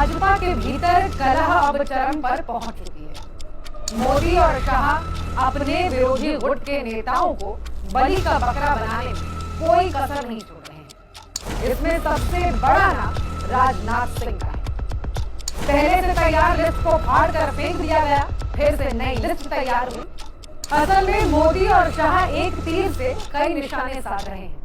भाजपा के भीतर कलह अब चरम पर पहुंच चुकी है। मोदी और शाह अपने विरोधी गुट के नेताओं को बलि का बकरा बनाने में कोई कसर नहीं छोड़ रहे हैं। इसमें सबसे बड़ा नाम राजनाथ सिंह का है। पहले से तैयार लिस्ट को फाड़ कर फेंक दिया गया, फिर से नई लिस्ट तैयार हुई। असल में मोदी और शाह एक तीर से कई निशाने साध रहे हैं।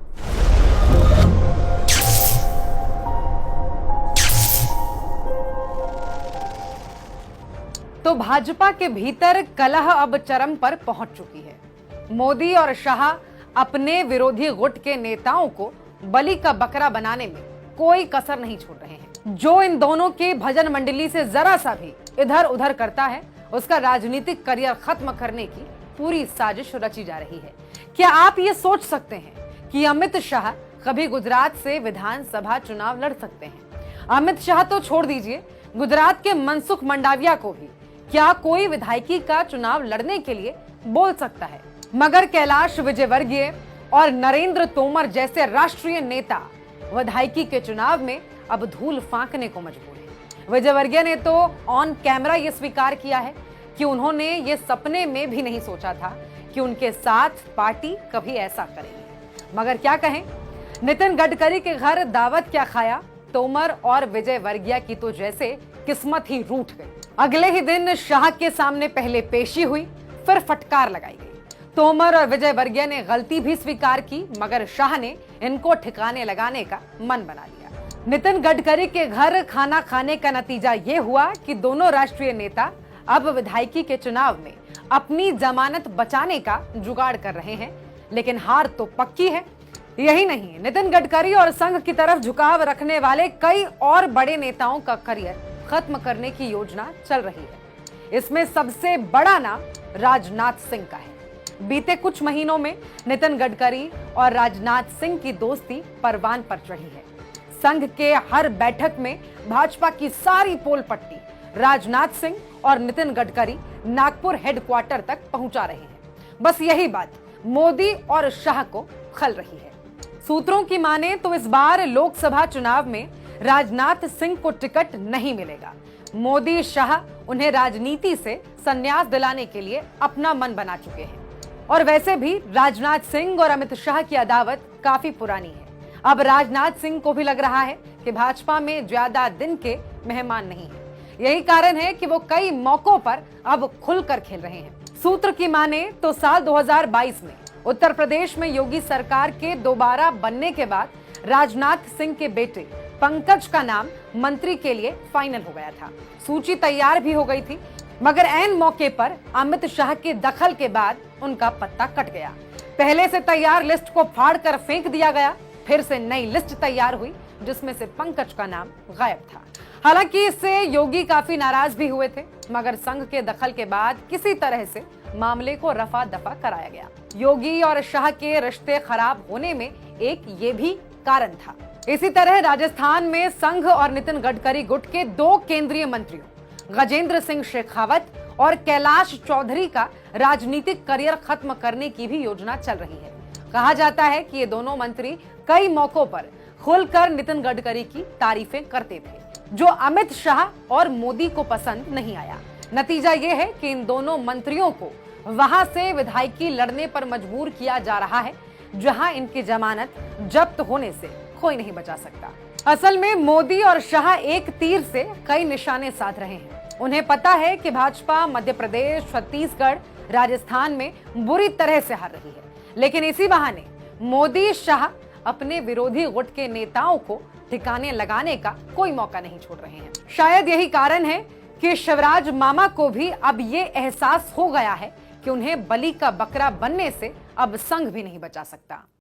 तो भाजपा के भीतर कलह अब चरम पर पहुंच चुकी है। मोदी और शाह अपने विरोधी गुट के नेताओं को बलि का बकरा बनाने में कोई कसर नहीं छोड़ रहे हैं। जो इन दोनों के भजन मंडली से जरा सा भी इधर उधर करता है, उसका राजनीतिक करियर खत्म करने की पूरी साजिश रची जा रही है। क्या आप ये सोच सकते हैं कि अमित शाह कभी गुजरात से विधानसभा चुनाव लड़ सकते हैं? अमित शाह तो छोड़ दीजिए, गुजरात के मनसुख मंडाविया को भी क्या कोई विधायकी का चुनाव लड़ने के लिए बोल सकता है? मगर कैलाश विजयवर्गीय और नरेंद्र तोमर जैसे राष्ट्रीय नेता विधायकी के चुनाव में अब धूल फांकने को मजबूर हैं। विजयवर्गीय ने तो ऑन कैमरा यह स्वीकार किया है कि उन्होंने ये सपने में भी नहीं सोचा था कि उनके साथ पार्टी कभी ऐसा करेगी। मगर क्या कहें, नितिन गडकरी के घर दावत क्या खाया, तोमर और विजयवर्गीय की तो जैसे किस्मत ही रूठ गई। अगले ही दिन शाह के सामने पहले पेशी हुई, फिर फटकार लगाई गई। तोमर और विजयवर्गीय ने गलती भी स्वीकार की, मगर शाह ने इनको ठिकाने लगाने का मन बना लिया। नितिन गडकरी के घर खाना खाने का नतीजा ये हुआ कि दोनों राष्ट्रीय नेता अब विधायकी के चुनाव में अपनी जमानत बचाने का जुगाड़ कर रहे हैं, लेकिन हार तो पक्की है। यही नहीं, नितिन गडकरी और संघ की तरफ झुकाव रखने वाले कई और बड़े नेताओं का करियर खत्म करने की योजना चल रही है। इसमें सबसे बड़ा नाम राजनाथ सिंह का है। बीते कुछ महीनों में नितिन गडकरी और राजनाथ सिंह की दोस्ती परवान पर चढ़ी है। संघ के हर बैठक में भाजपा की सारी पोल पट्टी राजनाथ सिंह और नितिन गडकरी नागपुर हेडक्वार्टर तक पहुंचा रहे हैं। बस यही बात मोदी और शाह को खल रही है। सूत्रों की माने तो इस बार लोकसभा चुनाव में राजनाथ सिंह को टिकट नहीं मिलेगा। मोदी शाह उन्हें राजनीति से संन्यास दिलाने के लिए अपना मन बना चुके हैं। और वैसे भी राजनाथ सिंह और अमित शाह की अदावत काफी पुरानी है। अब राजनाथ सिंह को भी लग रहा है कि भाजपा में ज्यादा दिन के मेहमान नहीं है। यही कारण है कि वो कई मौकों पर अब खुलकर खेल रहे हैं। सूत्र की माने तो साल 2022 में उत्तर प्रदेश में योगी सरकार के दोबारा बनने के बाद राजनाथ सिंह के बेटे पंकज का नाम मंत्री के लिए फाइनल हो गया था। सूची तैयार भी हो गई थी, मगर ऐन मौके पर अमित शाह के दखल के बाद उनका पत्ता कट गया। पहले से तैयार लिस्ट को फाड़ कर फेंक दिया गया, फिर से नई लिस्ट तैयार हुई जिसमें से पंकज का नाम गायब था। हालांकि इससे योगी काफी नाराज भी हुए थे, मगर संघ के दखल के बाद किसी तरह से मामले को रफा दफा कराया गया। योगी और शाह के रिश्ते खराब होने में एक ये भी कारण था। इसी तरह राजस्थान में संघ और नितिन गडकरी गुट के दो केंद्रीय मंत्रियों गजेंद्र सिंह शेखावत और कैलाश चौधरी का राजनीतिक करियर खत्म करने की भी योजना चल रही है। कहा जाता है कि ये दोनों मंत्री कई मौकों पर खुलकर नितिन गडकरी की तारीफें करते थे, जो अमित शाह और मोदी को पसंद नहीं आया। नतीजा ये है कि इन दोनों मंत्रियों को वहां से विधायकी लड़ने पर मजबूर किया जा रहा है, जहां इनकी जमानत जब्त होने से कोई नहीं बचा सकता। असल में मोदी और शाह एक तीर से कई निशाने साध रहे हैं। उन्हें पता है कि भाजपा मध्य प्रदेश, छत्तीसगढ़, राजस्थान में बुरी तरह से हार रही है, लेकिन इसी बहाने मोदी शाह अपने विरोधी गुट के नेताओं को ठिकाने लगाने का कोई मौका नहीं छोड़ रहे हैं। शायद यही कारण है कि शिवराज मामा को भी अब ये एहसास हो गया है कि उन्हें बलि का बकरा बनने से अब संघ भी नहीं बचा सकता।